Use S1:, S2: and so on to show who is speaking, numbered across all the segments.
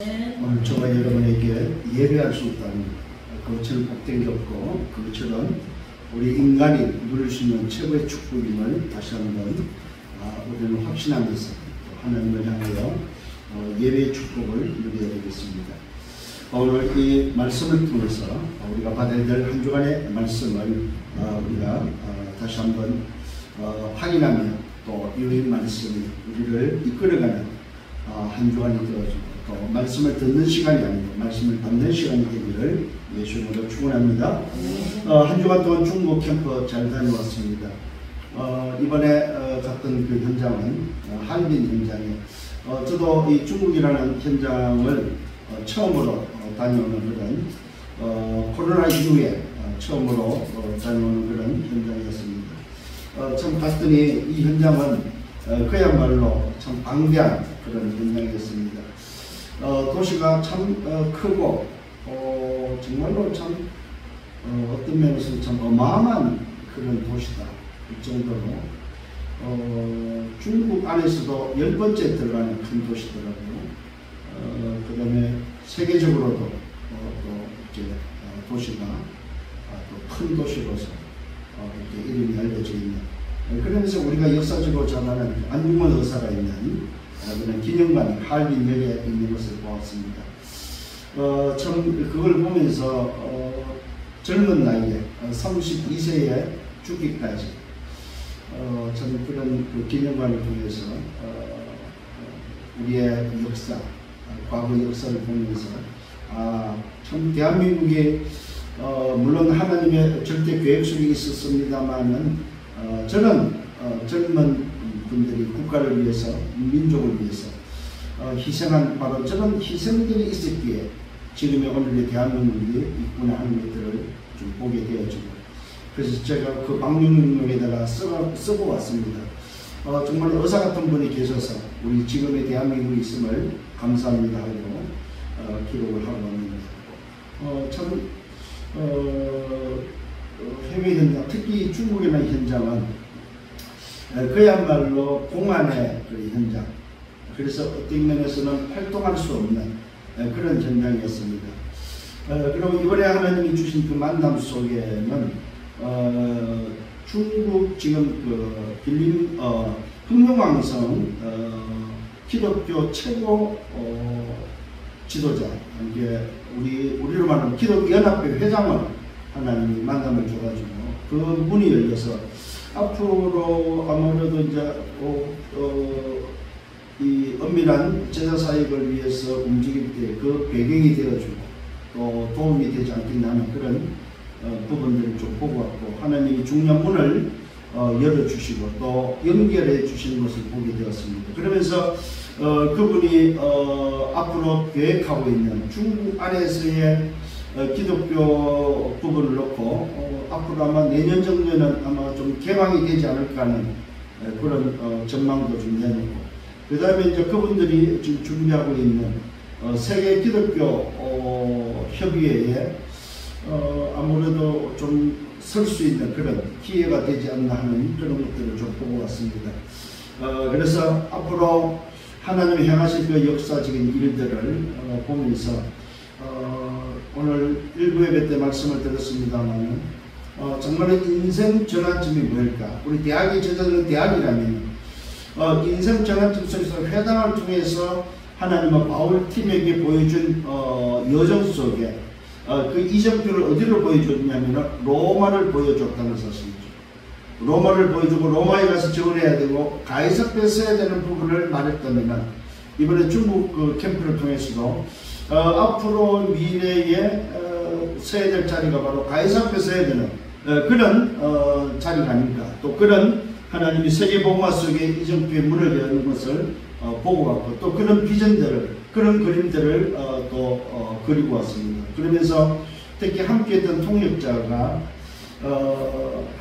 S1: 오늘 저가 여러분에게 예배할 수 있다는 그것을 복된 게 없고 그것처럼 우리 인간이 누릴 수 있는 최고의 축복임을 다시 한번 우리는 확신하면서 하나님을 향하여 예배의 축복을 누려야 되겠습니다. 오늘 이 말씀을 통해서 우리가 받아야 될 한 주간의 말씀을 우리가 다시 한번 확인하며 또 이 말씀이 우리를 이끌어가는 한 주간이 되어주고 또 말씀을 듣는 시간이 아니고 말씀을 받는 시간이 되기를 예수님으로 축원합니다. 한 주간 동안 중국 캠프 잘 다녀왔습니다. 이번에 갔던 그 현장은 한빈 현장에 저도 이 중국이라는 현장을 처음으로 다녀오는 그런 코로나 이후에 처음으로 다녀오는 그런 현장이었습니다. 참 갔더니 이 현장은 그야말로 참 방대한 그런 현장이었습니다. 도시가 참 크고 정말로 참 어떤 면에서 참 어마어마한 그런 도시다. 그 정도로 중국 안에서도 10번째 들어가는 큰 도시더라고요. 그 다음에 세계적으로도 또 이렇게 도시가 또 큰 도시로서 이렇게 이름이 알려져 있는 그러면서 우리가 역사적으로 잘 아는 안중근 의사가 있는 그런 기념관이 할빈역에 있는 것을 보았습니다. 참 그걸 보면서 젊은 나이에 32세에 죽기까지 참 그런 그 기념관을 통해서 우리의 역사, 과거 역사를 보면서 참 대한민국이 물론 하나님의 절대 계획 속에 있었습니다만은 저는 젊은 분들이 국가를 위해서 민족을 위해서 희생한 바로 저런 희생들이 있었기에 지금의 오늘의 대한민국이 있구나 하는 것들을 좀 보게 되어지고 그래서 제가 그 방명록에다가 쓰고 왔습니다. 정말 의사 같은 분이 계셔서 우리 지금의 대한민국이 있음을 감사합니다 하고 기록을 하고 왔는데 참 해외 현장 특히 중국이라는 현장은 그야말로 공안의 그 현장 그래서 어떤 면에서는 활동할 수 없는 그런 현장이었습니다. 그리고 이번에 하나님이 주신 그 만남 속에는 중국 지금 그 빌림 흑룡왕성 기독교 최고 지도자 이게 우리로 말하면 기독연합회 회장을 하나님이 만남을 줘가지고 그 문이 열려서 앞으로 아무래도 이제 이 엄밀한 제자 사역을 위해서 움직일 때 그 배경이 되어주고 또 도움이 되지 않겠나 하는 그런 부분들을 좀 보고 왔고 하나님이 중년문을 열어주시고 또 연결해 주시는 것을 보게 되었습니다. 그러면서 그분이 앞으로 계획하고 있는 중국 안에서의 기독교 부분을 놓고 앞으로 아마 내년 정도에는 아마 좀 개방이 되지 않을까 하는 그런 전망도 좀 내놓고 그 다음에 이제 그분들이 지금 준비하고 있는 세계 기독교 협의회에 아무래도 좀 설 수 있는 그런 기회가 되지 않나 하는 그런 것들을 좀 보고 왔습니다. 그래서 앞으로 하나님이 행하실 그 역사적인 일들을 보면서 오늘 일부 예배 때 말씀을 드렸습니다만 정말 인생 전환점이 뭘까? 우리 대학의 제자들은 대학이라면 인생 전환점 속에서 회당을 통해서 하나님은 바울 팀에게 보여준 여정 속에 그 이정표를 어디로 보여줬냐면 로마를 보여줬다는 사실이죠. 로마를 보여주고 로마에 가서 증언해야 되고 가이사표에 써야 되는 부분을 말했다면 이번에 중국 그 캠프를 통해서도 앞으로 미래에 써야 될 자리가 바로 가이사표에 써야 되는 그런 자리가 아닌가 또 그런 하나님이 세계복음화 속에 이정표의 문을 여는 것을 보고 왔고 또 그런 비전들을 그런 그림들을 또 그리고 왔습니다. 그러면서 특히 함께했던 통역자가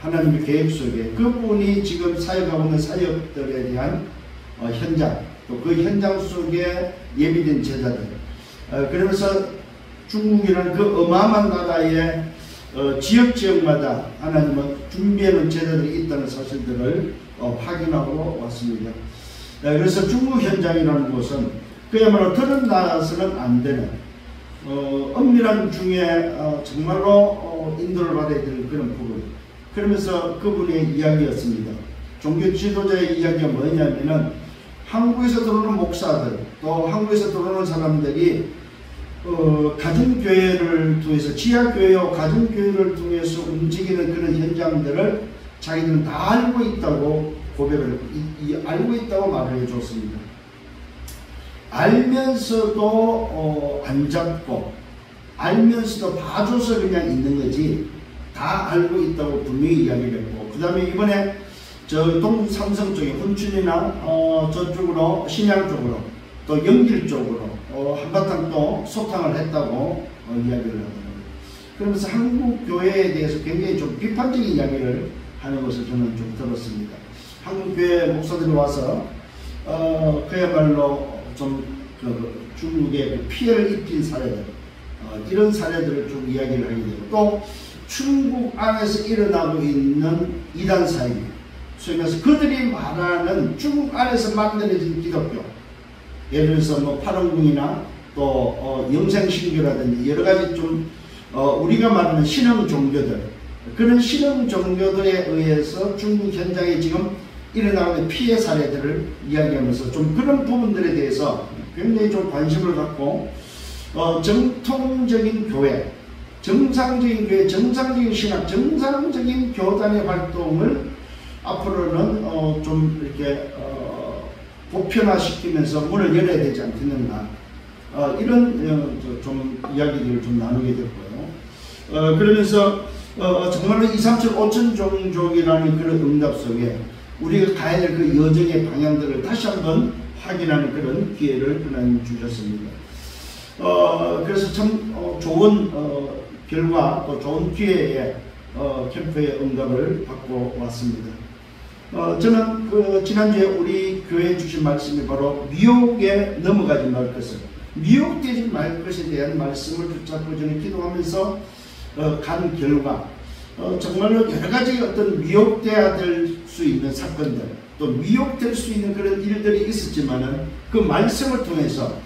S1: 하나님의 계획 속에 그분이 지금 사역하고 있는 사역들에 대한 현장 또 그 현장 속에 예비된 제자들 그러면서 중국이라는 그 어마어마한 나라의 지역마다 하나님은 준비해놓은 제자들이 있다는 사실들을 확인하고 왔습니다. 그래서 중국 현장이라는 곳은 그야말로 드러나서는 안 되는 엄밀한 중에 정말로 인도를 받아야 될 그런 부분. 그러면서 그분의 이야기였습니다. 종교 지도자의 이야기가 뭐냐면은 한국에서 들어오는 목사들 또 한국에서 들어오는 사람들이 가정교회를 통해서 지하교회와 가정교회를 통해서 움직이는 그런 현장들을 자기들은 다 알고 있다고 고백을 알고 있다고 말을 해줬습니다. 알면서도 안 잡고 알면서도 봐줘서 그냥 있는 거지 다 알고 있다고 분명히 이야기를 했고, 그 다음에 이번에 저 동북 삼성 쪽에 훈춘이나 저쪽으로 신양 쪽으로 또 영길 쪽으로 한바탕 또 소탕을 했다고 이야기를 하더라고요. 그러면서 한국 교회에 대해서 굉장히 좀 비판적인 이야기를 하는 것을 저는 좀 들었습니다. 한국 교회 목사들이 와서 그야말로 좀 중국의 피해를 입힌 사례들 이런 사례들을 좀 이야기를 하게 되고, 또 중국 안에서 일어나고 있는 이단 사이비, 소위 말해서 그들이 말하는 중국 안에서 만들어진 기독교, 예를 들어서 뭐 파룬궁이나 또 영생신교라든지 여러가지 좀 우리가 말하는 신흥 종교들, 그런 신흥 종교들에 의해서 중국 현장에 지금 일어나고 있는 피해 사례들을 이야기하면서 좀 그런 부분들에 대해서 굉장히 좀 관심을 갖고 정통적인 교회, 정상적인 교회, 정상적인 신학, 정상적인 교단의 활동을 앞으로는 좀 이렇게 보편화시키면서 문을 열어야 되지 않겠는가, 이런 좀 이야기들을 좀 나누게 됐고요. 그러면서 정말로 2, 3, 7, 5천 종족이라는 그런 응답 속에 우리가 가야 될 그 여정의 방향들을 다시 한번 확인하는 그런 기회를 하나님 주셨습니다. 그래서 참 좋은 결과 또 좋은 기회에 캠프의 응답을 받고 왔습니다. 저는 지난주에 우리 교회에 주신 말씀이 바로 미혹에 넘어가지 말 것을, 미혹되지 말 것에 대한 말씀을 붙잡고 저는 기도하면서 간 결과 정말로 여러가지 어떤 미혹되어야 될 수 있는 사건들, 또 미혹될 수 있는 그런 일들이 있었지만은 그 말씀을 통해서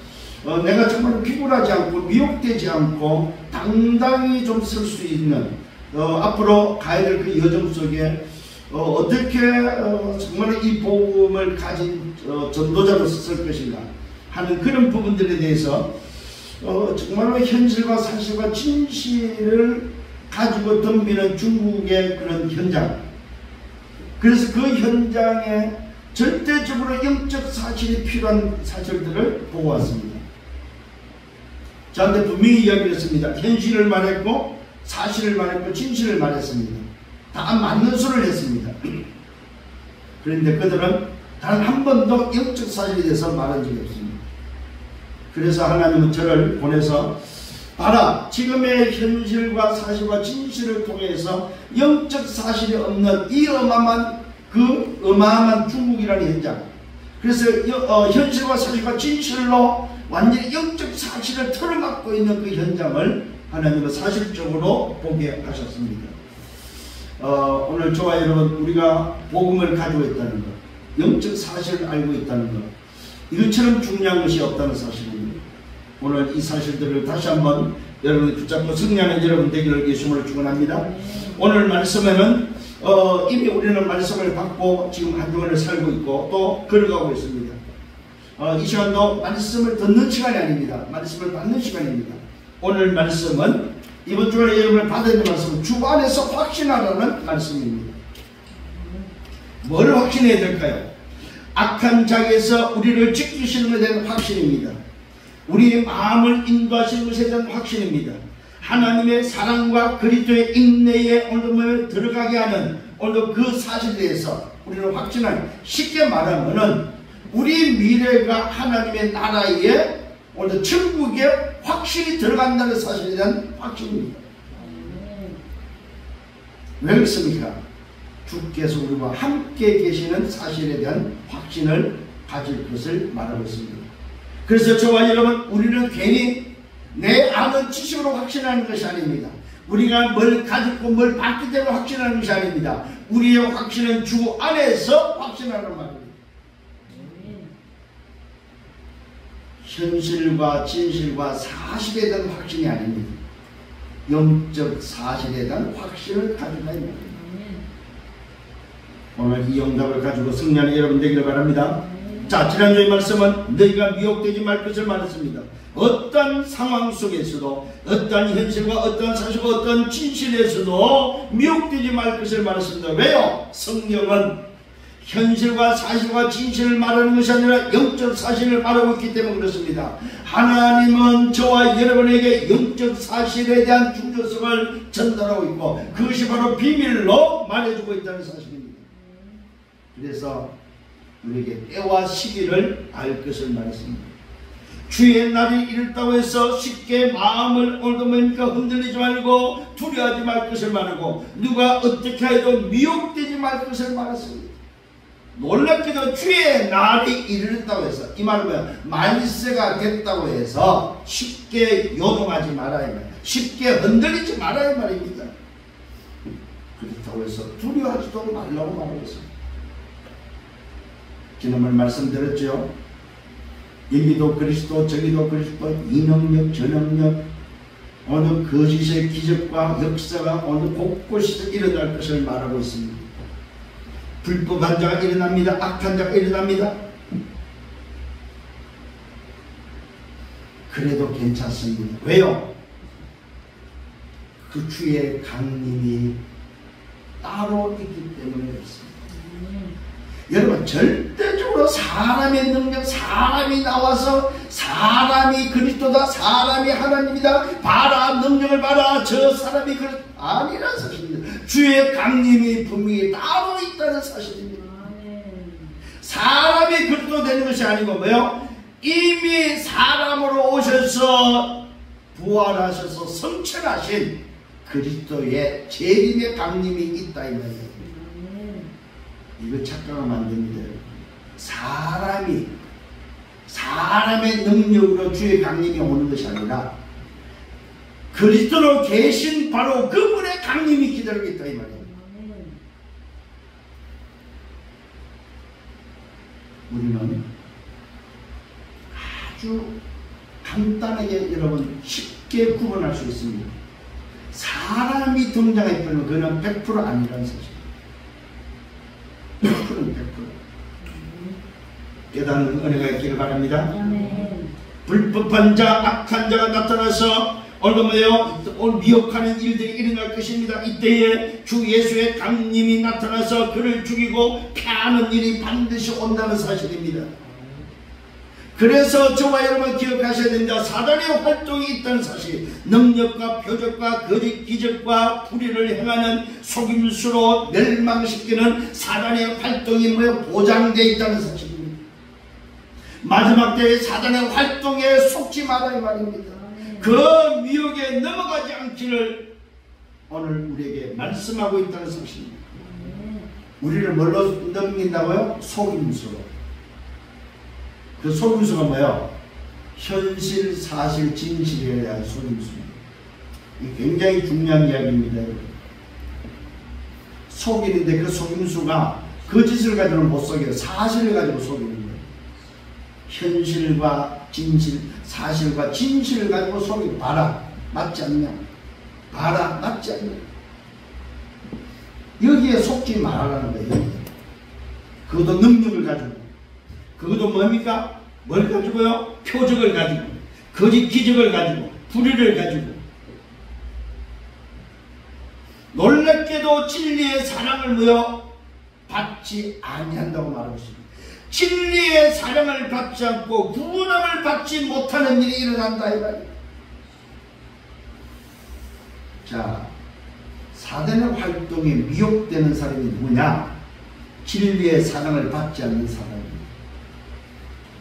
S1: 내가 정말로 비굴하지 않고 미혹되지 않고 당당히 좀 설 수 있는 앞으로 가야 될 그 여정 속에 어떻게 정말 이 복음을 가진 전도자로서 설 것인가 하는 그런 부분들에 대해서 정말로 현실과 사실과 진실을 가지고 덤비는 중국의 그런 현장, 그래서 그 현장에 절대적으로 영적 사실이 필요한 사실들을 보고 왔습니다. 저한테 분명히 이야기를 했습니다. 현실을 말했고 사실을 말했고 진실을 말했습니다. 다 맞는 소리를 했습니다. 그런데 그들은 단 한 번도 영적 사실에 대해서 말한 적이 없습니다. 그래서 하나님은 저를 보내서 봐라, 지금의 현실과 사실과 진실을 통해서 영적 사실이 없는 이 어마어마한 중국이라는 현장, 그래서 현실과 사실과 진실로 완전히 영적 사실을 틀어막고 있는 그 현장을 하나님은 사실적으로 보게 하셨습니다. 오늘 저와 여러분, 우리가 복음을 가지고 있다는 것, 영적 사실을 알고 있다는 것, 이것처럼 중요한 것이 없다는 사실입니다. 오늘 이 사실들을 다시 한번 여러분이 붙잡고 승리하는 여러분 되기를 예수님을 축원합니다. 오늘 말씀에는 이미 우리는 말씀을 받고 지금 한 주간을 살고 있고 또 걸어가고 있습니다. 이 시간도 말씀을 듣는 시간이 아닙니다. 말씀을 받는 시간입니다. 오늘 말씀은 이번 주간에 여러분을 받아야 될 말씀은 주 안에서 확신하라는 말씀입니다. 뭘 확신해야 될까요? 악한 자에서 우리를 지키시는 것에 대한 확신입니다. 우리의 마음을 인도하시는 것에 대한 확신입니다. 하나님의 사랑과 그리스도의 인내에 오늘 들어가게 하는 오늘 그 사실에 대해서 우리는 확신하는, 쉽게 말하면은 우리 미래가 하나님의 나라에 오늘 천국에 확실히 들어간다는 사실에 대한 확신입니다. 왜 그렇습니까? 주께서 우리와 함께 계시는 사실에 대한 확신을 가질 것을 말하고 있습니다. 그래서 저와 여러분, 우리는 괜히 내 아는 지식으로 확신하는 것이 아닙니다. 우리가 뭘 가지고 뭘 받기 때문에 확신하는 것이 아닙니다. 우리의 확신은 주 안에서 확신하는 말입니다. 현실과 진실과 사실에 대한 확신이 아닙니다. 영적 사실에 대한 확신을 가지고 있는 겁니다. 오늘 이 영답을 가지고 승리하는 여러분 되기를 바랍니다. 자, 지난주의 말씀은 너희가 미혹되지 말 것을 말했습니다. 어떤 상황 속에서도, 어떤 현실과 어떤 사실과 어떤 진실에서도 미혹되지 말 것을 말했습니다. 왜요? 성경은 현실과 사실과 진실을 말하는 것이 아니라 영적 사실을 말하고 있기 때문에 그렇습니다. 하나님은 저와 여러분에게 영적 사실에 대한 중요성을 전달하고 있고 그것이 바로 비밀로 말해주고 있다는 사실입니다. 그래서 우리에게 때와 시기를 알 것을 말했습니다. 주의 날이 이르다고 해서 쉽게 마음을 오늘도 흔들리지 말고 두려워하지 말 것을 말하고 누가 어떻게 해도 미혹되지 말 것을 말했습니다. 놀랍게도 주의 날이 이르다고 해서, 이 말은 뭐야? 만세가 됐다고 해서 쉽게 요동하지 말아야 말이야. 쉽게 흔들리지 말아야 말입니다. 그렇다고 해서 두려워하지도 말라고 말하고 있습니다. 지난번 말씀드렸죠. 여기도 그리스도 저기도 그리스도, 이 능력 저 능력, 어느 거짓의 기적과 역사가 어느 곳곳에서 일어날 것을 말하고 있습니다. 불법한 자가 일어납니다. 악한 자가 일어납니다. 그래도 괜찮습니다. 왜요? 그 주의 강림이 따로 있기 때문에 그렇습니다. 여러분, 절대적으로 사람의 능력, 사람이 나와서 사람이 그리스도다, 사람이 하나님이다, 봐라 능력을 봐라, 저 사람이 아니라는 사실입니다. 주의 강림이 분명히 따로 있다는 사실입니다. 사람이 그리스도 되는 것이 아니고 뭐요? 이미 사람으로 오셔서 부활하셔서 성천하신 그리스도의 재림의 강림이 있다 이 말이에요. 이거 착각하면 안 됩니다. 사람의 능력으로 주의 강림이 오는 것이 아니라 그리스도로 계신 바로 그분의 강림이 기다리고 있다 이 말이에요. 우리는 아주 간단하게 여러분 쉽게 구분할 수 있습니다. 사람이 등장했다면 그는 100% 아니라는 사실. 100%는 100%. 깨닫는 은혜가 있기를 바랍니다. 불법한 자, 악한 자가 나타나서 오늘 미혹하는 일들이 일어날 것입니다. 이때에 주 예수의 강림이 나타나서 그를 죽이고 패하는 일이 반드시 온다는 사실입니다. 그래서 저와 여러분 기억하셔야 됩니다. 사단의 활동이 있다는 사실, 능력과 표적과 거짓 기적과 불의를 행하는 속임수로 멸망시키는 사단의 활동이 보장되어 있다는 사실입니다. 마지막 때의 사단의 활동에 속지 말아야 말입니다. 그 미혹에 넘어가지 않기를 오늘 우리에게 말씀하고 있다는 사실입니다. 우리를 뭘로 넘긴다고요? 속임수로. 그 속임수가 뭐예요? 현실, 사실, 진실에 대한 속임수입니다. 이게 굉장히 중요한 이야기입니다. 속이는데 그 속임수가 거짓을 가지고는 못 속여요. 사실을 가지고 속이는 거예요. 현실과 진실, 사실과 진실을 가지고 속이고, 봐라 맞지 않냐, 봐라 맞지 않냐, 여기에 속지 말아라는 거예요. 그것도 능력을 가지고, 그것도 뭡니까? 뭘 가지고요? 표적을 가지고, 거짓 기적을 가지고, 불의를 가지고. 놀랍게도 진리의 사랑을 받지 아니한다고 말하고 있습니다. 진리의 사랑을 받지 않고 구원함을 받지 못하는 일이 일어난다 이 말이에요. 자, 사단의 활동에 미혹되는 사람이 누구냐? 진리의 사랑을 받지 않는 사람입니다.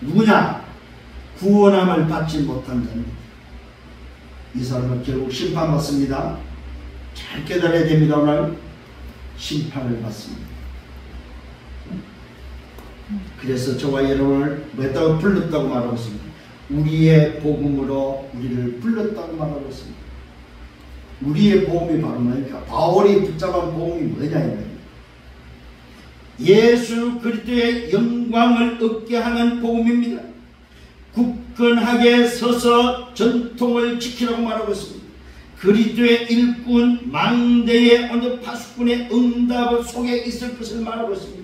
S1: 누구냐? 구원함을 받지 못한 자입니다. 이 사람은 결국 심판받습니다. 잘 깨달아야 됩니다. 오늘 심판을 받습니다. 그래서 저와 여러분을 뭐했다고 불렀다고 말하고 있습니다. 우리의 복음으로 우리를 불렀다고 말하고 있습니다. 우리의 복음이 바로 뭐니까? 바울이 붙잡은 복음이 뭐냐? 예수 그리스도의 영광을 얻게 하는 복음입니다. 굳건하게 서서 전통을 지키라고 말하고 있습니다. 그리스도의 일꾼 망대의 어느 파수꾼의 응답 속에 있을 것을 말하고 있습니다.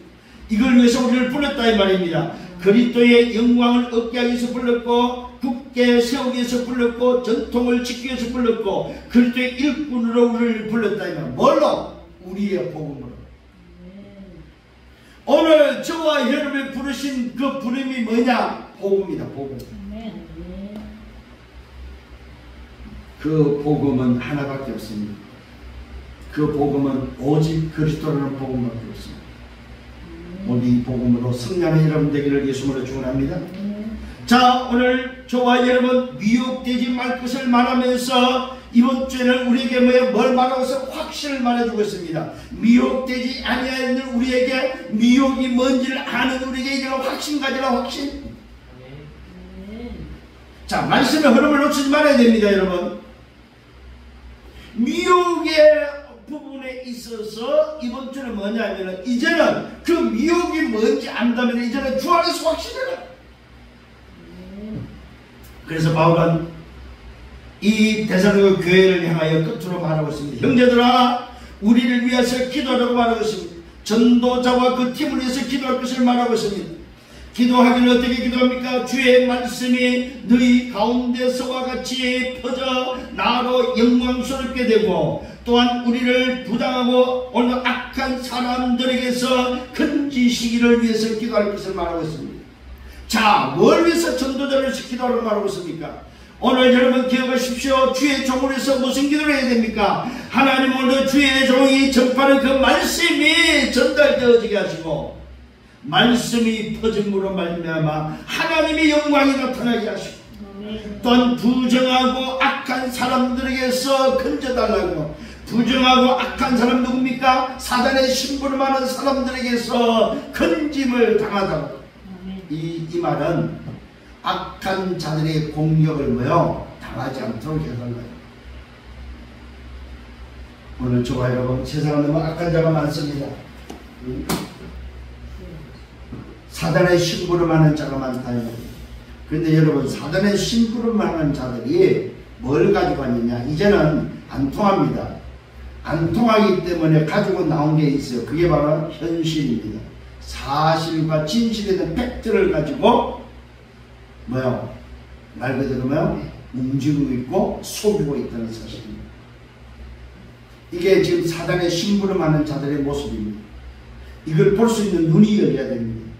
S1: 이걸 위해서 우리를 불렀다 이 말입니다. 그리스도의 영광을 얻게 하기 위해서 불렀고, 굳게 세우기 위해서 불렀고, 전통을 지키기 위해서 불렀고, 그리스도의 일꾼으로 우리를 불렀다 이 말. 뭘로? 우리의 복음으로. 오늘 저와 여러분이 부르신 그 부름이 뭐냐? 복음이다. 복음. 그 복음은 하나밖에 없습니다. 그 복음은 오직 그리스도라는 복음밖에 없습니다. 오늘 이 복음으로 승리하는 여러분 되기를 예수님으로 축원합니다. 자, 오늘 저와 여러분 미혹되지 말 것을 말하면서 이번 주에는 우리에게 뭘 말하고서 확신을 말해주고 있습니다. 미혹되지 아니하는 우리에게 미혹이 뭔지를 아는 우리에게 이제 확신 가지라. 확신. 자, 말씀의 흐름을 놓치지 말아야 됩니다. 여러분, 미혹의 부분에 있어서 이번 주는 뭐냐면, 이제는 그 미혹이 뭔지 안다면 이제는 주 안에서 확신해라. 그래서 바울은 이 데살로니가 교회를 향하여 끝으로 말하고 있습니다. 형제들아, 우리를 위해서 기도하라고 말하고 있습니다. 전도자와 그 팀을 위해서 기도할 것을 말하고 있습니다. 기도하기는 어떻게 기도합니까? 주의 말씀이 너희 가운데서와 같이 퍼져 나로 영광스럽게 되고, 또한 우리를 부당하고 오늘 악한 사람들에게서 건지시기를 위해서 기도할 것을 말하고 있습니다. 자, 뭘 위해서 전도자를 위해서 기도하라고 말하고 있습니까? 오늘 여러분 기억하십시오. 주의 종을 위해서 무슨 기도를 해야 됩니까? 하나님, 오늘 주의 종이 전파하는 그 말씀이 전달되어지게 하시고, 말씀이 퍼짐으로 말미암아 하나님의 영광이 나타나게 하시고, 또한 부정하고 악한 사람들에게서 건져달라고. 부정하고 악한 사람 누굽니까? 사단의 심부름 하는 사람들에게서 건짐을 당하다고. 이 말은 악한 자들의 공격을 당하지 않도록 해달라요. 오늘 저와 여러분, 세상은 너무 악한 자가 많습니다. 사단의 심부름하는 자가 많다. 그런데 여러분, 사단의 심부름하는 자들이 뭘 가지고 왔느냐? 이제는 안 통합니다. 안 통하기 때문에 가지고 나온 게 있어요. 그게 바로 현실입니다. 사실과 진실에 대한 팩트를 가지고 말 그대로 움직이고 있고 속이고 있다는 사실입니다. 이게 지금 사단의 심부름하는 자들의 모습입니다. 이걸 볼 수 있는 눈이 열려야 됩니다.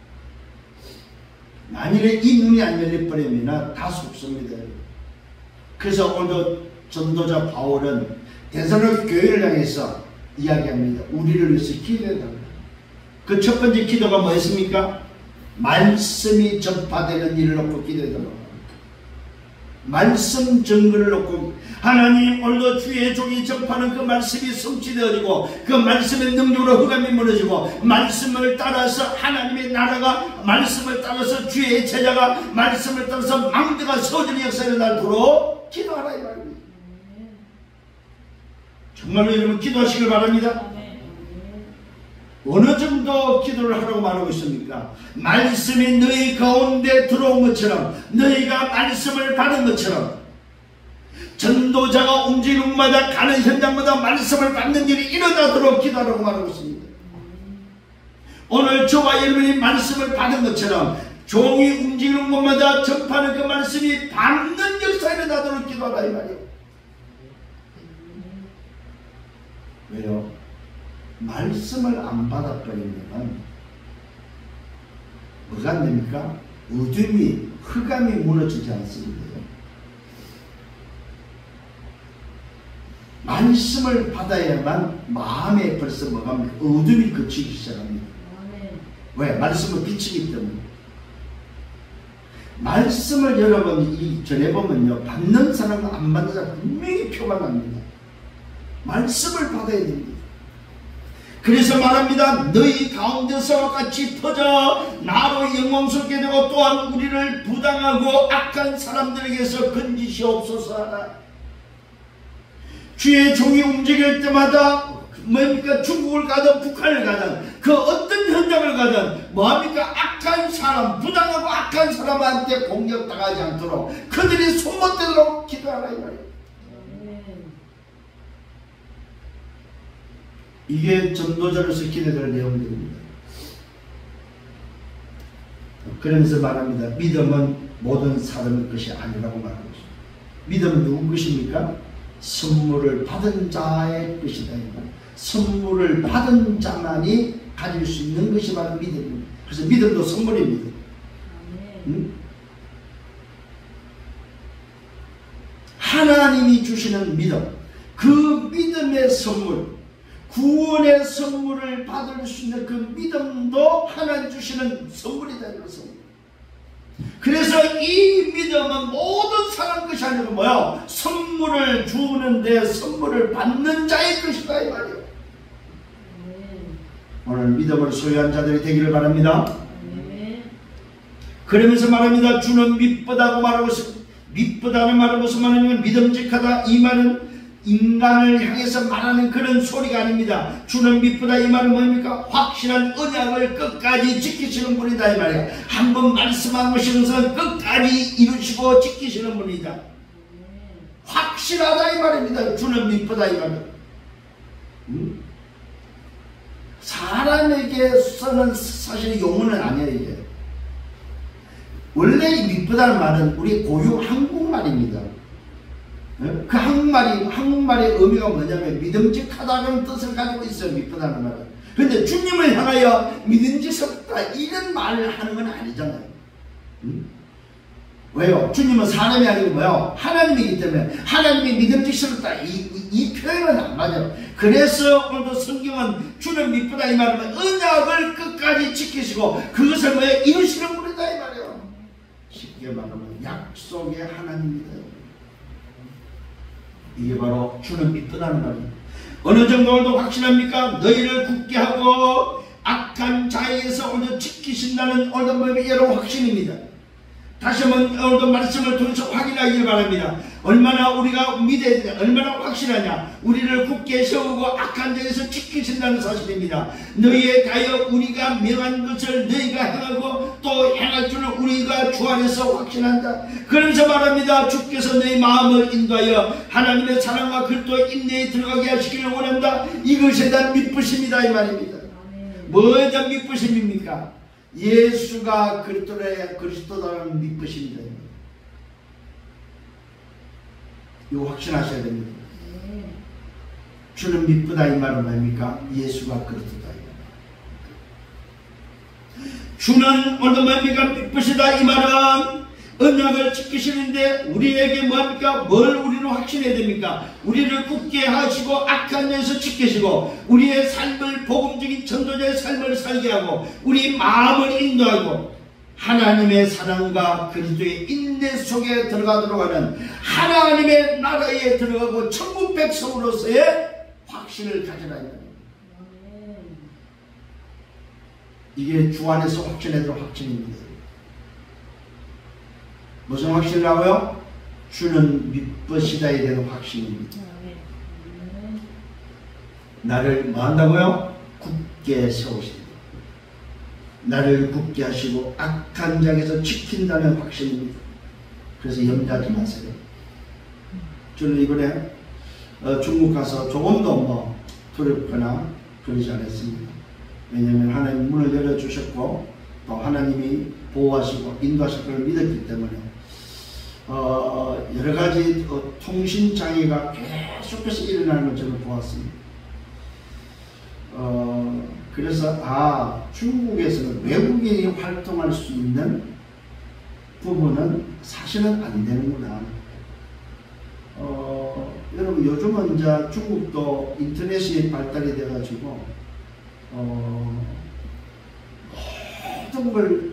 S1: 만일에 이 눈이 안 열려버리면 다 속습니다. 그래서 오늘도 전도자 바울은 데살로니가 교회를 향해서 이야기합니다. 우리를 위해서 기도해달라. 그 첫 번째 기도가 뭐였습니까? 말씀이 전파되는 일을 놓고 기도해달라고. 말씀 증거를 놓고, 하나님, 오늘도 주의 종이 전파하는 그 말씀이 성취되어지고, 그 말씀의 능력으로 흑암이 무너지고, 말씀을 따라서 하나님의 나라가, 말씀을 따라서 주의 제자가, 말씀을 따라서 망대가 서어지는 역사를 날도록 기도하라 이 말입니다. 정말로 여러분 기도하시길 바랍니다. 어느 정도 기도를 하라고 말하고 있습니까? 말씀이 너희 가운데 들어온 것처럼, 너희가 말씀을 받은 것처럼, 전도자가 움직이는 곳마다, 가는 현장마다 말씀을 받는 일이 일어나도록 기도하라고 말하고 있습니다. 오늘 저와 여러분이 말씀을 받은 것처럼 종이 움직이는 곳마다 전파하는 그 말씀이 받는 역사가 일어나도록 기도하라 이 말이에요. 왜요? 말씀을 안 받아버리면 뭐가 안 됩니까? 어둠이, 흑암이 무너지지 않습니다. 말씀을 받아야만 마음에 벌써 뭐가 합니까? 어둠이 그치기 시작합니다. 왜? 말씀은 빛이기 때문에. 말씀을 여러분이 전해보면요, 받는 사람과 안 받는 사람 분명히 표가 납니다. 말씀을 받아야 됩니다. 그래서 말합니다. 너희 가운데서 같이 퍼져 나로 영광스럽게 되고, 또한 우리를 부당하고 악한 사람들에게서 건지시옵소서 하라. 주의 종이 움직일 때마다 뭡니까? 중국을 가든 북한을 가든 그 어떤 현장을 가든 뭐합니까? 악한 사람, 부당하고 악한 사람한테 공격당하지 않도록 그들이 소문되도록 기도하라 이 말이에요. 이게 전도자로서 기대될 내용들입니다. 그러면서 말합니다. 믿음은 모든 사람의 것이 아니라고 말하고 있습니다. 믿음은 누구 것입니까? 선물을 받은 자의 것이다. 선물을 받은 자만이 가질 수 있는 것이 바로 믿음입니다. 그래서 믿음도 선물입니다. 하나님이 주시는 믿음, 그 믿음의 선물, 구원의 선물을 받을 수 있는 그 믿음도 하나님 주시는 선물이다. 그래서 이 믿음은 모든 사람 것이 아니고 뭐요? 선물을 주는데 선물을 받는 자의 것이다 이 말이에요. 오늘 믿음을 소유한 자들이 되기를 바랍니다. 그러면서 말합니다. 주는 미쁘다고 말하고 있습니다. 미쁘다는 말은 무슨 말이냐면 믿음직하다, 이 말은 인간을 향해서 말하는 그런 소리가 아닙니다. 주는 미쁘다, 이 말은 뭡니까? 확실한 언약을 끝까지 지키시는 분이다 이 말이에요. 한번 말씀한 것은 끝까지 이루시고 지키시는 분이다. 확실하다 이 말입니다. 주는 미쁘다 이 말은. 사람에게서는 사실 용어는 아니에요. 이게 원래 이 미쁘다는 말은 우리 고유 한국말입니다. 그 한국말의 의미가 뭐냐면 믿음직하다는 뜻을 가지고 있어요. 미쁘다는 말은. 그런데 주님을 향하여 믿음직스럽다 이런 말을 하는 건 아니잖아요. 왜요? 주님은 사람이 아니고 뭐요? 하나님이기 때문에 하나님이 믿음직스럽다 이 표현은 안 맞아요. 그래서 오늘도 성경은 주는 미쁘다 이 말은 언약을 끝까지 지키시고 그것을 뭐에 이루시는 분이다 이 말이에요. 쉽게 말하면 약속의 하나님입니다. 이게 바로 주는 미쁘다는 말입니다. 어느 정도도 확신합니까? 너희를 굳게 하고 악한 자에게서 오늘 지키신다는 오늘 여러분 확신입니다. 다시 한번 오늘도 말씀을 통해서 확인하기를 바랍니다. 얼마나 우리가 믿어야 되냐, 얼마나 확실하냐. 우리를 굳게 세우고 악한 자에서 지키신다는 사실입니다. 너희에 대하여 우리가 명한 것을 너희가 행하고 또 행할 줄을 우리가 주 안에서 확신한다. 그러면서 말합니다. 주께서 너희 마음을 인도하여 하나님의 사랑과 그리스도의 인내에 들어가게 하시기를 원한다. 이것에 대한 미쁘심이다 이 말입니다. 뭐에 대한 미쁘심입니까? 예수가 그리스도라는 미쁘심이다. 이거 확신하셔야 됩니다. 주는 미쁘다 이 말은 뭡니까? 예수가 그리스도다. 주는 오늘 뭡니까? 미쁘시다 이 말은 언약을 지키시는데 우리에게 뭡니까? 뭘 우리는 확신해야 됩니까? 우리를 굳게 하시고 악한 데서 지키시고 우리의 삶을 복음적인 전도자의 삶을 살게 하고 우리 마음을 인도하고 하나님의 사랑과 그리스도의 인내 속에 들어가도록 하는 하나님의 나라에 들어가고 천국 백성으로서의 확신을 가져라. 이게 주 안에서 확신해도 확신입니다. 무슨 확신이라고요? 주는 미쁘시다에 대한 확신입니다. 나를 뭐 한다고요? 굳게 세우신다. 나를 굳게 하시고 악한 자에서 지킨다는 확신입니다. 그래서 염려하지 마세요. 저는 이번에 중국 가서 조금도 뭐 두렵거나 그러지 않았습니다. 왜냐하면 하나님 문을 열어주셨고 또 하나님이 보호하시고 인도하실 걸 믿었기 때문에 여러 가지 통신 장애가 계속해서 일어나는 걸 저는 보았습니다. 그래서 중국에서는 외국인이 활동할 수 있는 부분은 사실은 안 되는구나. 여러분 요즘은 이제 중국도 인터넷이 발달이 돼가지고 모든 걸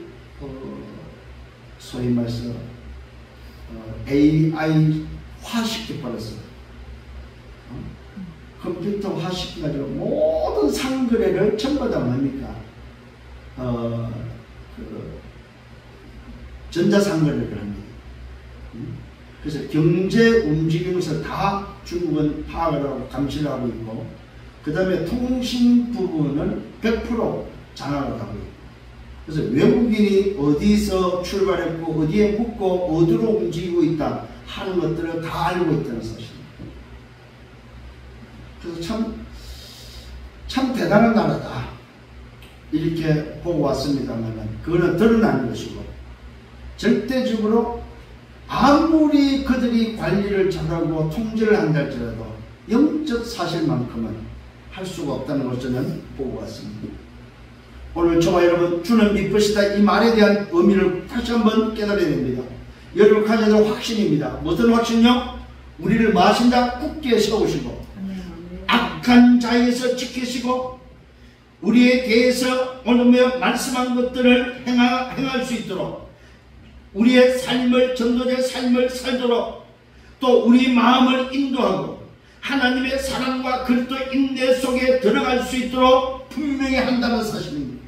S1: 소위 말해서 AI화 시켜버렸어요. 컴퓨터화 시켜가지고 모든 상거래를 전부 다 뭡니까? 전자상거래를 합니다. 그래서 경제 움직임에서 다 중국은 파악을 하고 감시를 하고 있고 그 다음에 통신 부분은 100% 장악을 하고 있고, 그래서 외국인이 어디서 출발했고 어디에 묵고 어디로 움직이고 있다 하는 것들을 다 알고 있다는 사실입니다. 그래서 참 대단한 나라다 이렇게 보고 왔습니다만, 그거는 드러나는 것이고, 절대적으로 아무리 그들이 관리를 잘하고 통제를 한다 할지라도 영적 사실만큼은 할 수가 없다는 것을 저는 보고 왔습니다. 오늘 저와 여러분, 주는 미쁘시다 이 말에 대한 의미를 다시 한번 깨달아야 됩니다. 여러분 가져야 될 확신입니다. 무슨 확신요? 우리를 마신다 굳게 세우시고 악한 자에서 지키시고 우리에 대해서 오늘 말씀한 것들을 행할 수 있도록, 우리의 삶을, 전도자의 삶을 살도록, 또 우리 마음을 인도하고 하나님의 사랑과 그리스도 인내 속에 들어갈 수 있도록 분명히 한다는 사실입니다.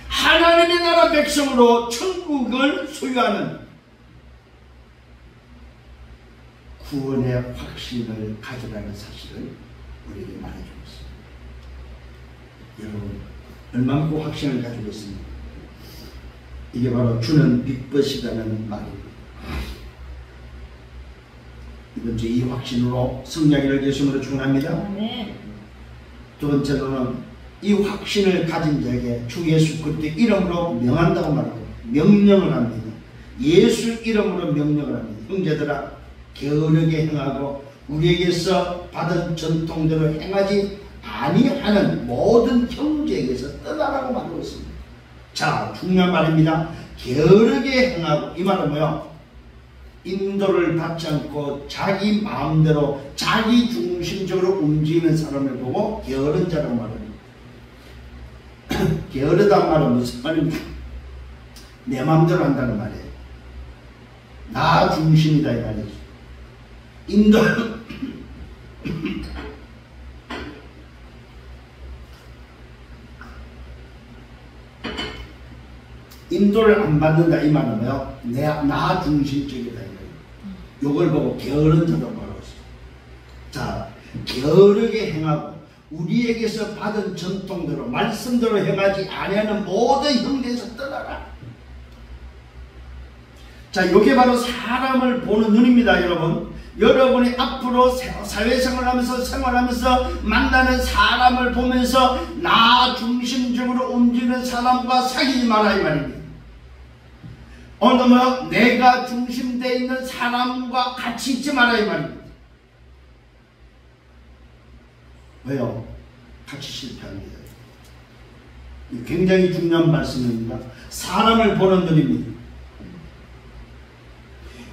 S1: 하나님의 나라 백성으로 천국을 소유하는 구원의 확신을 가져가는 사실을 우리에게 말해주고 있습니다. 여러분, 얼만큼 확신을 가지고 있습니까? 이게 바로 주는 미쁘시다는 말입니다. 이번 주 이 확신으로 성령을 예수님으로 축원합니다. 두 번째로는 이 확신을 가진 자에게 주 예수 그리스도의 이름으로 명한다고 말하고 명령을 합니다. 예수 이름으로 명령을 합니다. 형제들아, 게으르게 행하고 우리에게서 받은 전통대로 행하지 아니하는 모든 형제에게서 떠나라고 말하고 있습니다. 자, 중요한 말입니다. 게으르게 행하고, 이 말은 뭐요? 인도를 받지 않고 자기 마음대로 자기 중심적으로 움직이는 사람을 보고 게으른 자라고 말합니다. 게으르다는 말은 무슨 말입니까? 내 마음대로 한다는 말이에요. 나 중심이다 이 말이죠. 인도를 안 받는다 이 말은 뭐요? 나 중심적이다 이 말이에요. 요걸 보고 게으른 자라고 말하고 있어요. 자, 게으르게 행하고 우리에게서 받은 전통대로 말씀대로 행하지 아니하는 모든 형제에서 떠나라. 자, 이게 바로 사람을 보는 눈입니다. 여러분이 앞으로 사회생활하면서 생활하면서 만나는 사람을 보면서 나 중심적으로 움직이는 사람과 사귀지 마라 이 말입니다. 오늘 내가 중심되어 있는 사람과 같이 있지 마라 이 말입니다. 왜요? 같이 실패합니다. 굉장히 중요한 말씀입니다. 사람을 보는 눈입니다.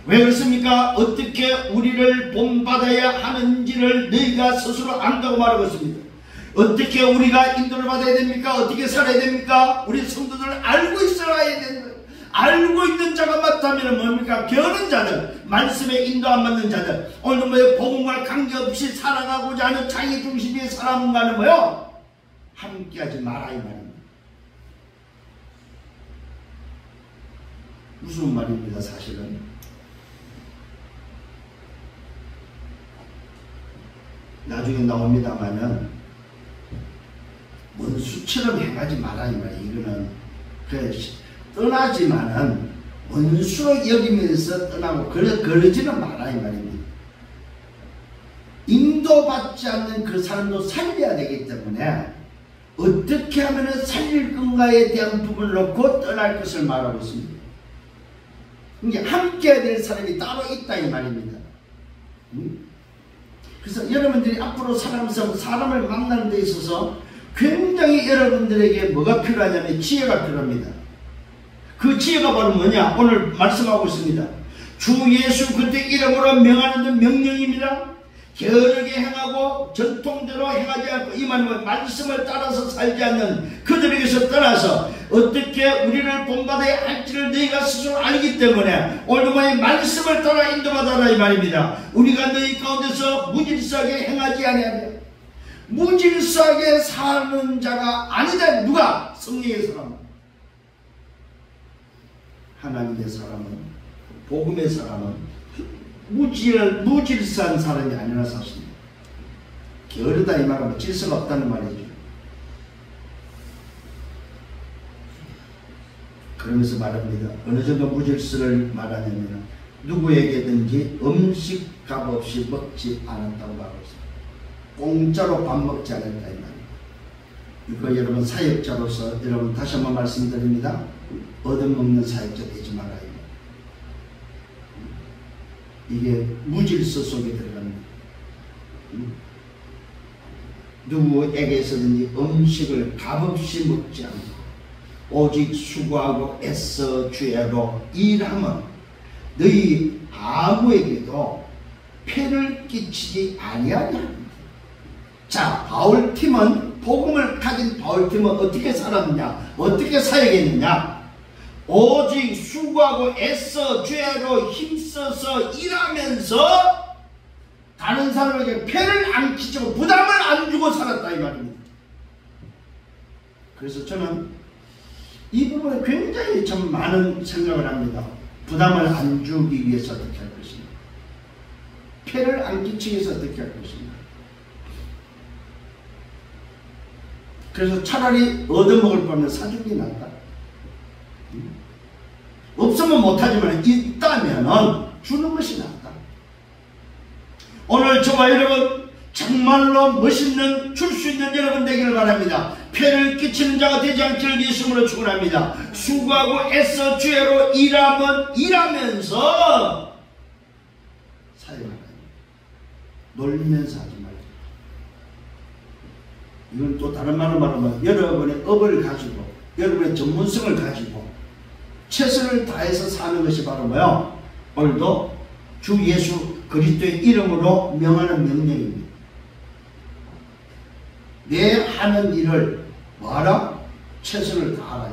S1: 왜 그렇습니까? 어떻게 우리를 본받아야 하는지를 너희가 스스로 안다고 말하고 있습니다. 어떻게 우리가 인도를 받아야 됩니까? 어떻게 살아야 됩니까? 우리 성도들 알고 있어야 되는 거예요. 알고 있는 자가 맞다면 뭡니까? 게으른 자들, 말씀에 인도 안 받는 자들, 오늘 복음과 관계없이 살아가고자 하는 자기 중심의 사람과는 뭐요? 함께하지 마라 이 말입니다. 무슨 말입니다 사실은? 나중에 나옵니다만은 원수처럼 행하지 마라 이 말이에요. 이거는 그래, 떠나지만은 원수로 여기면서 떠나고 그러지는 마라 이 말입니다. 인도받지 않는 그 사람도 살려야 되기 때문에 어떻게 하면 살릴 건가에 대한 부분을 놓고 떠날 것을 말하고 있습니다. 이게 함께 해야 될 사람이 따로 있다 이 말입니다. 그래서 여러분들이 앞으로 살아가면서 사람을 만나는 데 있어서 굉장히 여러분들에게 뭐가 필요하냐면 지혜가 필요합니다. 그 지혜가 바로 뭐냐? 오늘 말씀하고 있습니다. 주 예수 그리스도의 이름으로 명하는 명령입니다. 게으르게 행하고 전통대로 행하지 않고, 이 말은 말씀을 따라서 살지 않는 그들에게서 떠나서 어떻게 우리를 본받아야 할지를 너희가 스스로 알기 때문에 오늘 말씀을 따라 인도받아라 이 말입니다. 우리가 너희 가운데서 무질서하게 행하지 아니하며 무질서하게 사는 자가 아니다. 누가? 성령의 사람, 하나님의 사람은, 복음의 사람은 무질서한 사람이 아니라 사십니다. 게으르다 이 말은 질서가 없다는 말이죠. 그러면서 말합니다. 어느 정도 무질서를 말하냐면 누구에게든지 음식값 없이 먹지 않았다고 말하고 있습니다. 공짜로 밥 먹지 않았다 이 말이에요. 이거 여러분 사역자로서 여러분 다시 한번 말씀드립니다. 얻어먹는 사역자 되지 말아요. 이게 무질서 속에 들어갑니다. 누구에게서든지 음식을 값없이 먹지 않고 오직 수고하고 애써 주야로 일하면 너희 아무에게도 폐를 끼치지 아니하냐. 자, 바울팀은 복음을 가진 바울팀은 어떻게 살았느냐, 어떻게 사역했느냐. 오직 수고하고 애써 주야로 힘써서 일하면서 다른 사람에게 폐를 안 끼치고 부담을 안 주고 살았다 이 말입니다. 그래서 저는 이 부분에 굉장히 좀 많은 생각을 합니다. 부담을 안 주기 위해서 어떻게 할 것인가, 폐를 안 끼치기 위해서 어떻게 할 것인가. 그래서 차라리 얻어먹을 거면 사주는 게 낫다. 없으면 못하지만 있다면 주는 것이 낫다. 오늘 저와 여러분 정말로 멋있는 줄 수 있는 여러분 되기를 바랍니다. 폐를 끼치는 자가 되지 않기를 예수님으로 축원합니다. 수고하고 애써 주야로 일하면서 사역하라. 놀면서 하지 말고. 이건 또 다른 말로 말하면 여러분의 업을 가지고 여러분의 전문성을 가지고 최선을 다해서 사는 것이 바로 뭐요? 오늘도 주 예수 그리스도의 이름으로 명하는 명령입니다. 내 하는 일을 뭐하라? 최선을 다하라.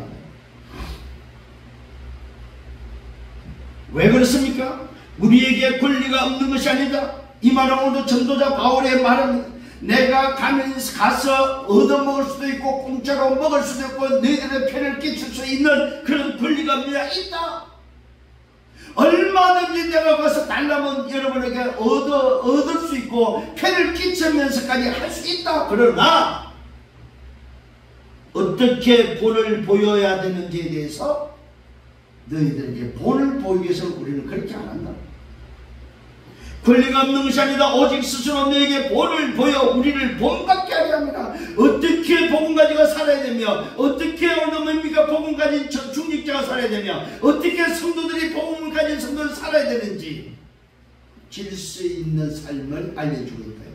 S1: 왜 그렇습니까? 우리에게 권리가 없는 것이 아니다. 이 말은 오늘도 전도자 바울의 말입니다. 내가 가서 얻어먹을 수도 있고 공짜로 먹을 수도 있고 너희들의 폐를 끼칠 수 있는 그런 권리가 있다. 얼마든지 내가 가서 달라면 여러분에게 얻을 수 있고 폐를 끼치면서까지 할 수 있다. 그러나 어떻게 본을 보여야 되는지에 대해서 너희들에게 본을 보이기 위해서는 우리는 그렇게 안 한다. 권리가 없는 것이 아니다. 오직 스스로 너에게 본을 보여 우리를 본받게 하려 합니다. 어떻게 복음가지가 살아야 되며 어떻게 오늘입니까 복음 가진 중직자가 살아야 되며 어떻게 성도들이 복음을 가진 성도를 살아야 되는지 질서 있는 삶을 알려주고 있다.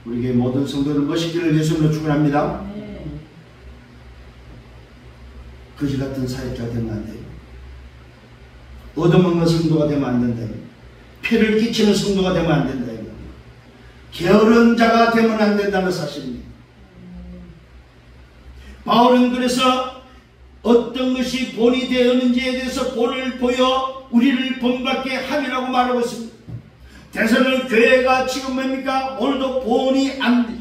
S1: 우리에게 모든 성도들 멋있기를 예수님으로 축원합니다. 거지 같은 사역자가 되면 안 돼요. 얻어먹는 성도가 되면 안 된다. 폐를 끼치는 성도가 되면 안 된다. 게으른 자가 되면 안 된다는 사실입니다. 바울은 그래서 어떤 것이 본이 되었는지에 대해서 본을 보여 우리를 본받게 함이라고 말하고 있습니다. 대선을 교회가 지금 뭡니까? 오늘도 본이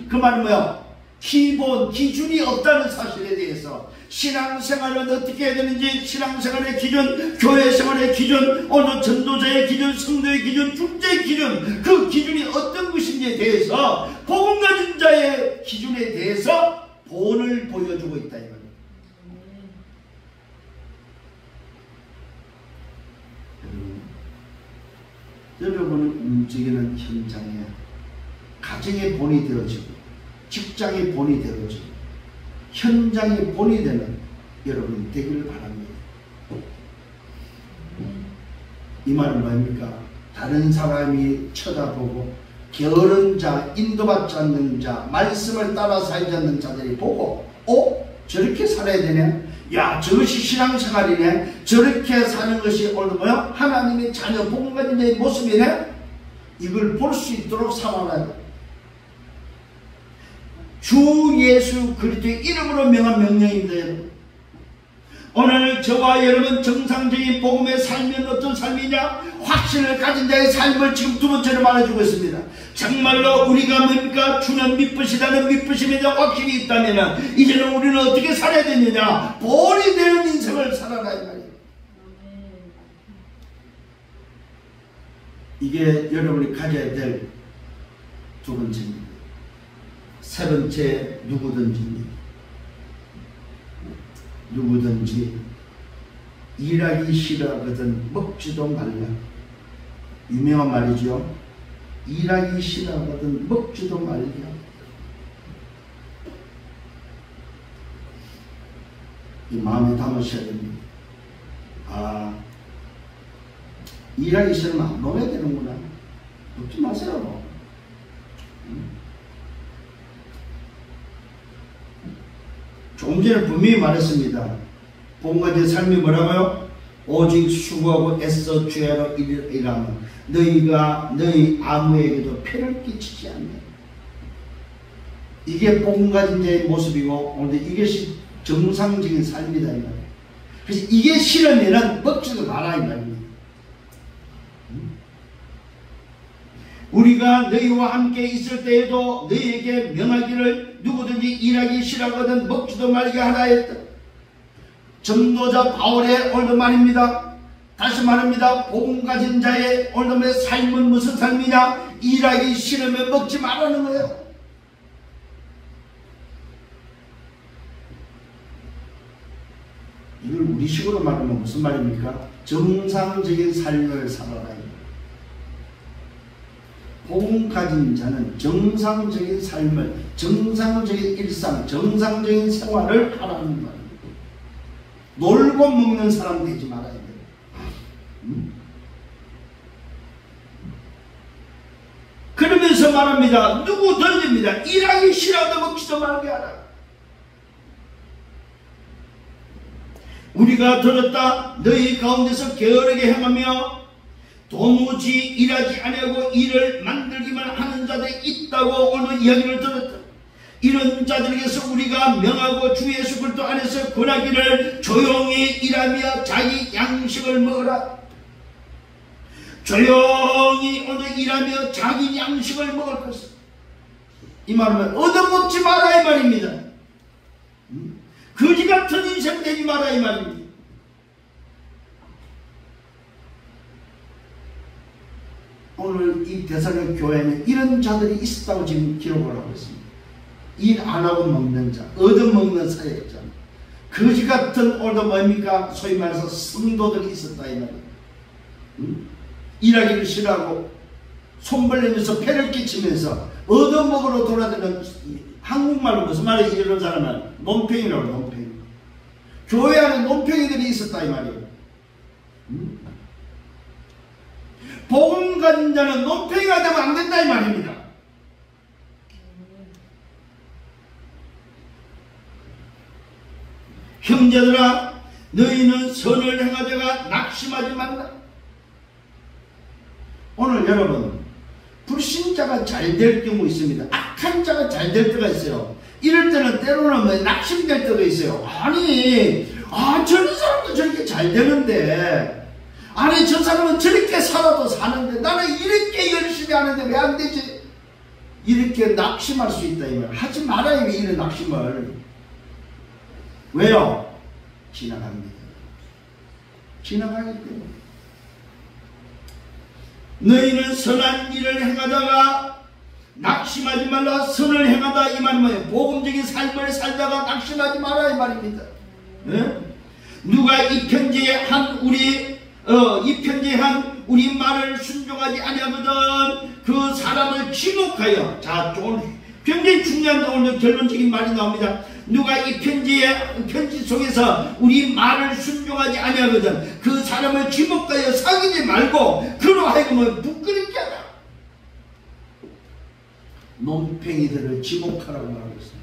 S1: 그 말은 뭐야? 기본, 기준이 없다는 사실에 대해서 신앙생활은 어떻게 해야 되는지 신앙생활의 기준, 교회생활의 기준, 오늘 전도자의 기준, 성도의 기준, 중재의 기준, 그 기준이 어떤 것인지에 대해서 복음 가진 자의 기준에 대해서 본을 보여주고 있다 이 말입니다. 여러분을 움직이는 현장에 가정의 본이 되어지고 직장의 본이 되어지고 현장의 본이 되는 여러분이 되기를 바랍니다. 이 말은 뭡니까? 다른 사람이 쳐다보고 게으른 자, 인도받지 않는 자, 말씀을 따라 살지 않는 자들이 보고 저렇게 살아야 되네? 야, 저것이 신앙생활이네? 저렇게 사는 것이 오늘 뭐야? 하나님의 자녀, 복음 가진 자의 모습이네? 이걸 볼 수 있도록 삼아라. 주 예수 그리스도의 이름으로 명한 명령입니다. 여러분. 오늘 저와 여러분 정상적인 복음의 삶은 어떤 삶이냐? 확신을 가진 자의 삶을 지금 두 번째로 말해주고 있습니다. 정말로 우리가 뭡니까? 주는 미쁘시다는 미쁘심에 대한 확신이 있다면 이제는 우리는 어떻게 살아야 되느냐? 본이 되는 인생을 살아라 이 말이에요. 이게 여러분이 가져야 될 두 번째입니다. 세 번째, 누구든지 일하기 싫어하거든 먹지도 말라. 유명한 말이죠. 일하기 싫어하거든 먹지도 말라. 이 마음에 담으셔야 됩니다. 아, 일하기 싫으면 안 먹어야 되는구나. 먹지 마세요. 조금 전에 분명히 말했습니다. 복음가지의 삶이 뭐라고요? 오직 수고하고 애써 주야로 일하면 너희가 너희 아무에게도 폐를 끼치지 않네. 이게 복음가진 자의 모습이고 오늘 이것이 정상적인 삶이다 이 말이에요. 그래서 이게 싫으면은 먹지도 마라 이 말입니다. 우리가 너희와 함께 있을 때에도 너희에게 명하기를 누구든지 일하기 싫어하거든 먹지도 말게 하라 했다. 전도자 바울의 오늘도 말입니다. 다시 말합니다. 복음 가진 자의 오늘의 삶은 무슨 삶이냐? 일하기 싫으면 먹지 말라는 거예요. 이걸 우리식으로 말하면 무슨 말입니까? 정상적인 삶을 살아라. 복음 가진 자는 정상적인 삶을, 정상적인 일상, 정상적인 생활을 하라는 말입니다. 놀고 먹는 사람 되지 말아야 돼요. 그러면서 말합니다. 누구든지입니다. 일하기 싫어도 먹지도 말게 하라. 우리가 들었다. 너희 가운데서 게으르게 행하며 도무지 일하지 아니하고 일을 만들기만 하는 자들이 있다고 오늘 이야기를 들었다. 이런 자들에게서 우리가 명하고 주 예수 그리스도 안에서 권하기를 조용히 일하며 자기 양식을 먹으라. 조용히 오늘 일하며 자기 양식을 먹을 것을. 이 말은 얻어먹지 마라 이 말입니다. 거지 같은 인생 되지 마라 이 말입니다. 오늘 이 대사로 교회는 이런 자들이 있었다고 지금 기록을 하고 있습니다. 일 안 하고 먹는 자, 얻어먹는 사역자, 거지 같은 오늘도 뭡니까? 소위 말해서 성도들이 있었다 이 말이에요. 일하기를 싫어하고 손 벌리면서 폐를 끼치면서 얻어먹으러 돌아다니는, 한국말로 무슨 말이에요? 이런 사람은 논팽이라고. 논팽이. 교회 안에 논팽이들이 있었다 이 말이에요. 복음 가진 자는 논팽이가 되면 안 된다 이 말입니다. 형제들아, 너희는 선을 행하다가 낙심하지 말라. 오늘 여러분, 불신자가 잘 될 경우 있습니다. 악한 자가 잘 될 때가 있어요. 이럴 때는 때로는 낙심될 때도 있어요. 아니, 저런 사람도 저렇게 잘 되는데, 아니 저 사람은 저렇게 살아도 사는데 나는 이렇게 열심히 하는데 왜 안 되지? 이렇게 낙심할 수 있다 이 말. 하지 말아요 이런 낙심을. 왜요? 지나갑니다. 지나가기 때문에. 너희는 선한 일을 행하다가 낙심하지 말라. 선을 행하다 이 말은 뭐예요? 복음적인 삶을 살다가 낙심하지 마라 이 말입니다. 네? 누가 이 편지에 한 우리 말을 순종하지 아니하거든 그 사람을 지목하여. 자, 굉장히 중요한 오늘 결론적인 말이 나옵니다. 누가 이 편지 속에서 우리 말을 순종하지 아니하거든 그 사람을 지목하여 사귀지 말고 그로 하여금 부끄럽게 하라. 논팽이들을 지목하라고 말하고 있습니다.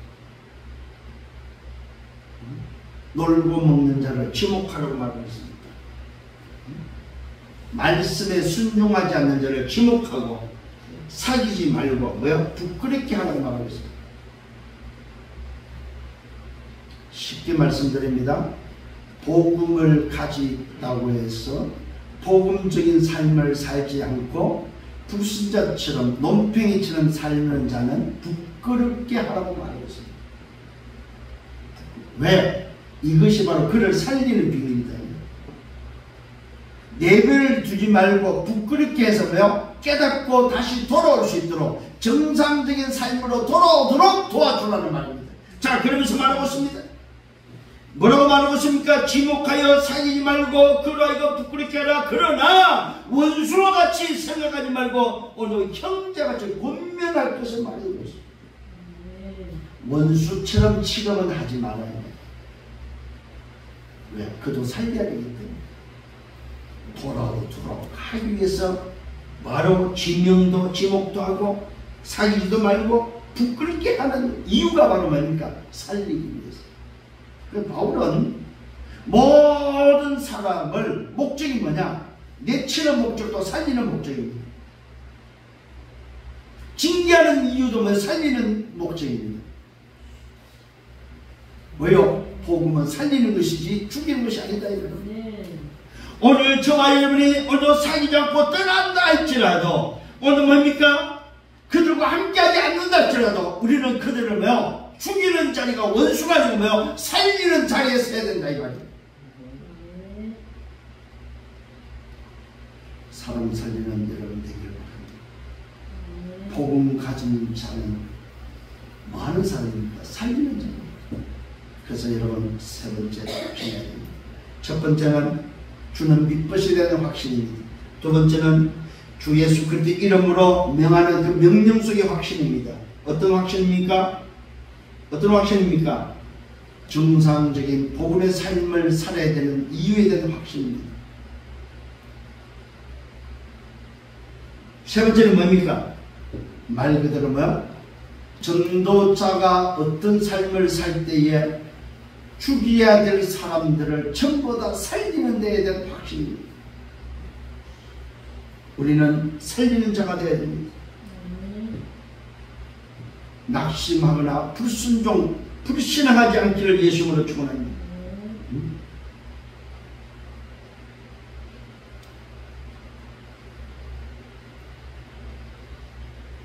S1: 놀고 먹는 자를 지목하라고 말하고 있습니다. 말씀에 순종하지 않는 자를 지목하고 사귀지 말고 뭐야? 부끄럽게 하라고 말하고 있습니다. 쉽게 말씀드립니다. 복음을 가지다고 해서 복음적인 삶을 살지 않고 불신자처럼 논팽이처럼 살는 자는 부끄럽게 하라고 말하고 있습니다. 왜? 이것이 바로 그를 살리는 비밀이다. 내버려 두지 말고 부끄럽게 해서 뭐요? 깨닫고 다시 돌아올 수 있도록 정상적인 삶으로 돌아오도록 도와주라는 말입니다. 자, 그러면서 말하고 있습니다. 뭐라고 말하고 있습니까? 지목하여 사귀지 말고 그로 하여금 부끄럽게 하라. 그러나 원수와 같이 생각하지 말고 오늘 형제같이 권면할 것을 말하고 있습니다. 원수처럼 취급은 하지 말아야 돼. 왜? 그도 살려야 되기 때문에. 돌아오도록 하기 위해서 바로 지명도 지목도 하고 사귀지도 말고 부끄럽게 하는 이유가 바로 뭡니까? 살리기 위해서. 그 바울은 모든 사람을 목적이 뭐냐? 내치는 목적도 살리는 목적입니다. 징계하는 이유도 뭐 살리는 목적입니다. 왜요? 복음은 살리는 것이지 죽이는 것이 아니다. 오늘 저와 여러분이 오늘 사귀지 않고 떠난다 할지라도 오늘 뭡니까? 그들과 함께하지 않는다 할지라도 우리는 그들을 뭐요? 죽이는 자리가 원수가 아니고 뭐요? 살리는 자리에 서야 된다 이 말이에요. 사람 살리는 여러분 되기를 바랍니다. 복음 가진 자는 뭐 하는 사람입니까? 살리는 자입니다. 그래서 여러분 세 번째 확신해야 됩니다. 첫 번째는 주는 믿것이 되는 확신입니다. 두 번째는 주 예수 그리스도 이름으로 명하는 그 명령 속의 확신입니다. 어떤 확신입니까? 어떤 확신입니까? 정상적인 복음의 삶을 살아야 되는 이유에 대한 확신입니다. 세 번째는 뭡니까? 말 그대로 뭐야? 전도자가 어떤 삶을 살 때에 죽여야 될 사람들을 전부 다 살리는 데에 대한 확신입니다. 우리는 살리는 자가 되어야 됩니다. 낙심하거나 불순종, 불신앙하지 않기를 예수님으로 축원합니다.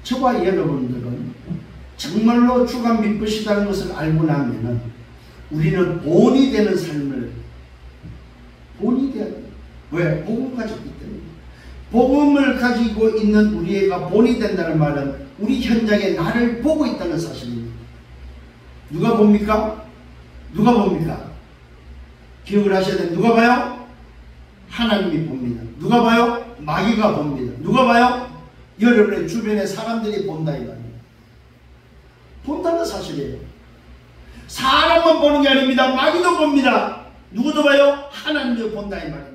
S1: 저와 여러분들은 정말로 주가 믿으시다는 것을 알고 나면은 우리는 본이 되는 삶을 본이 되어야 돼요. 왜? 복음을 가지고 있기 때문에. 복음을 가지고 있는 우리가 본이 된다는 말은 우리 현장에 나를 보고 있다는 사실입니다. 누가 봅니까? 누가 봅니까? 기억을 하셔야 돼요. 누가 봐요? 하나님이 봅니다. 누가 봐요? 마귀가 봅니다. 누가 봐요? 여러분의 주변의 사람들이 본다 이 말이에요. 본다는 사실이에요. 사람만 보는 게 아닙니다. 마귀도 봅니다. 누구도 봐요? 하나님도 본다 이 말입니다.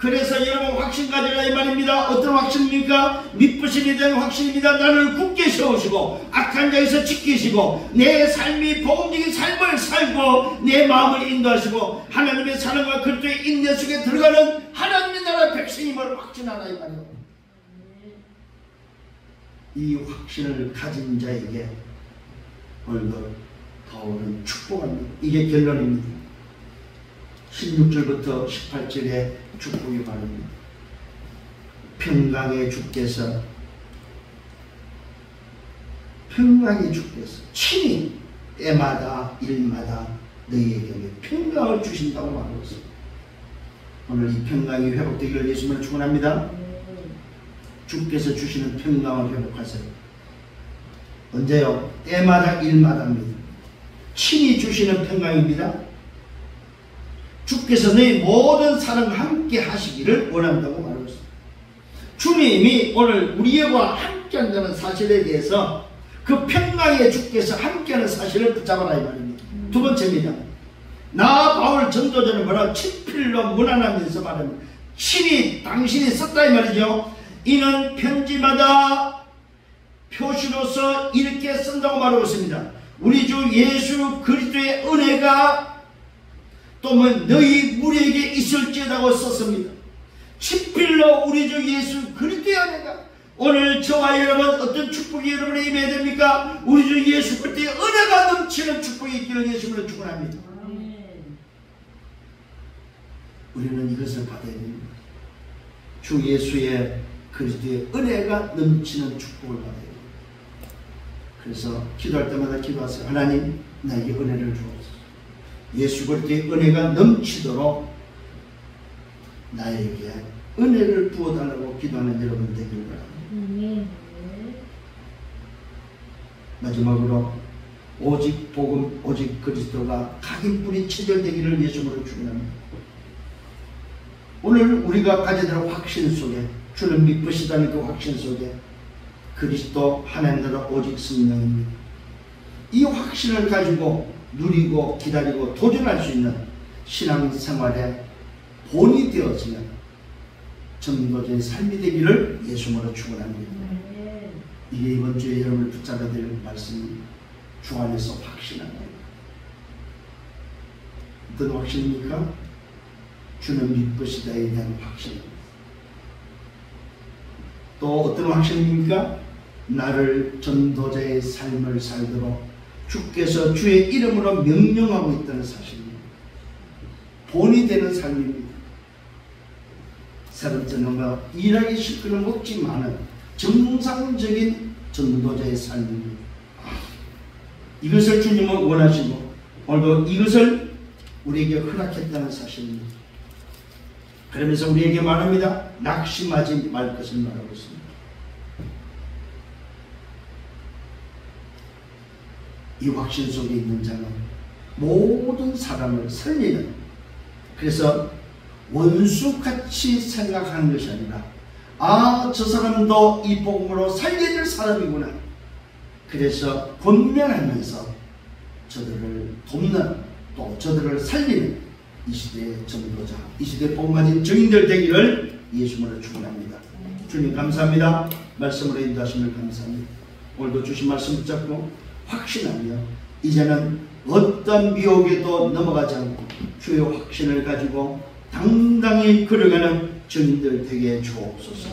S1: 그래서 여러분 확신 가져라 이 말입니다. 어떤 확신입니까? 믿으심에 대한 확신입니다. 나를 굳게 세우시고 악한 자에서 지키시고 내 삶이 복음적인 삶을 살고 내 마음을 인도하시고 하나님의 사랑과 그리스도의 인내 속에 들어가는 하나님의 나라 백성임을 확신하라 이 말이에요. 이 확신을 가진 자에게 오늘도 바울은 축복합니다. 이게 결론입니다. 16절부터 18절에 축복이 말합니다. 평강의 주께서 친히 때마다 일마다 너희에게 평강을 주신다고 말하고 있습니다. 오늘 이 평강이 회복되기를 예수님을 축원합니다. 주께서 주시는 평강을 회복하세요. 언제요? 때마다 일마다입니다. 친히 주시는 평강입니다. 주께서 너희 모든 사람과 함께 하시기를 원한다고 말하고 있습니다. 주님이 오늘 우리와 함께 한다는 사실에 대해서 그 평강의 주께서 함께하는 사실을 붙잡아라 이 말입니다. 두 번째입니다. 나 바울 전도자는 뭐라 친필로 문안하면서 말합니다. 친히 당신이 썼다 이 말이죠. 이는 편지마다 표시로서 이렇게 쓴다고 말하고 있습니다. 우리 주 예수 그리스도의 은혜가 또 뭐 너희 우리에게 있을지라고 썼습니다. 친필로 우리 주 예수 그리스도의 은혜가 오늘 저와 여러분 어떤 축복이 여러분의 임해야 됩니까? 우리 주 예수 그리스도의 은혜가 넘치는 축복이 있기를 예수님으로 축원합니다. 우리는 이것을 받아야 됩니다. 주 예수의 그리스도의 은혜가 넘치는 축복을 받아야 됩니다. 그래서 기도할 때마다 기도하세요. 하나님 나에게 은혜를 주옵소서. 예수 그리스도의 은혜가 넘치도록 나에게 은혜를 부어달라고 기도하는 여러분 되길 바랍니다. 마지막으로 오직 복음, 오직 그리스도가 각인 뿌리 체결되기를 예수님으로 축원합니다. 오늘 우리가 가져야 될 확신 속에, 주는 믿으시다는 그 확신 속에 그리스도 하나님 나라 오직 성령입니다. 이 확신을 가지고 누리고 기다리고 도전할 수 있는 신앙생활의 본이 되어지는 전도자의 삶이 되기를 예수님으로 축원합니다. 이게 이번 주에 여러분을 붙잡아야 될 말씀입니다. 주 안에서 확신합니다. 어떤 확신입니까? 주는 믿으시다에 대한 확신입니다. 또 어떤 확신입니까? 나를 전도자의 삶을 살도록 주께서 주의 이름으로 명령하고 있다는 사실입니다. 본이 되는 삶입니다. 사람처럼 일하기 싫고는 없지만은 정상적인 전도자의 삶입니다. 이것을 주님은 원하시고 오늘도 이것을 우리에게 허락했다는 사실입니다. 그러면서 우리에게 말합니다. 낙심하지 말 것을 말하고 있습니다. 이 확신 속에 있는 자는 모든 사람을 살리는, 그래서 원수같이 생각하는 것이 아니라 저 사람도 이 복음으로 살려야 될 사람이구나. 그래서 권면하면서 저들을 돕는, 또 저들을 살리는 이 시대의 전도자, 이 시대의 복 가진 증인들 되기를 예수님으로 축원합니다. 주님 감사합니다. 말씀으로 인도하심을 감사합니다. 오늘도 주신 말씀 붙잡고 확신하며 이제는 어떤 미혹에도 넘어가지 않고 주의 확신을 가지고 당당히 걸어가는 증인들 되게 주옵소서.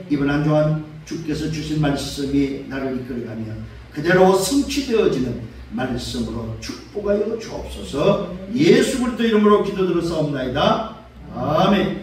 S1: 이번 한 주간 주께서 주신 말씀이 나를 이끌어가며 그대로 성취되어지는 말씀으로 축복하여 주옵소서. 예수 그리스도 이름으로 기도드려 싸움나이다. 아멘.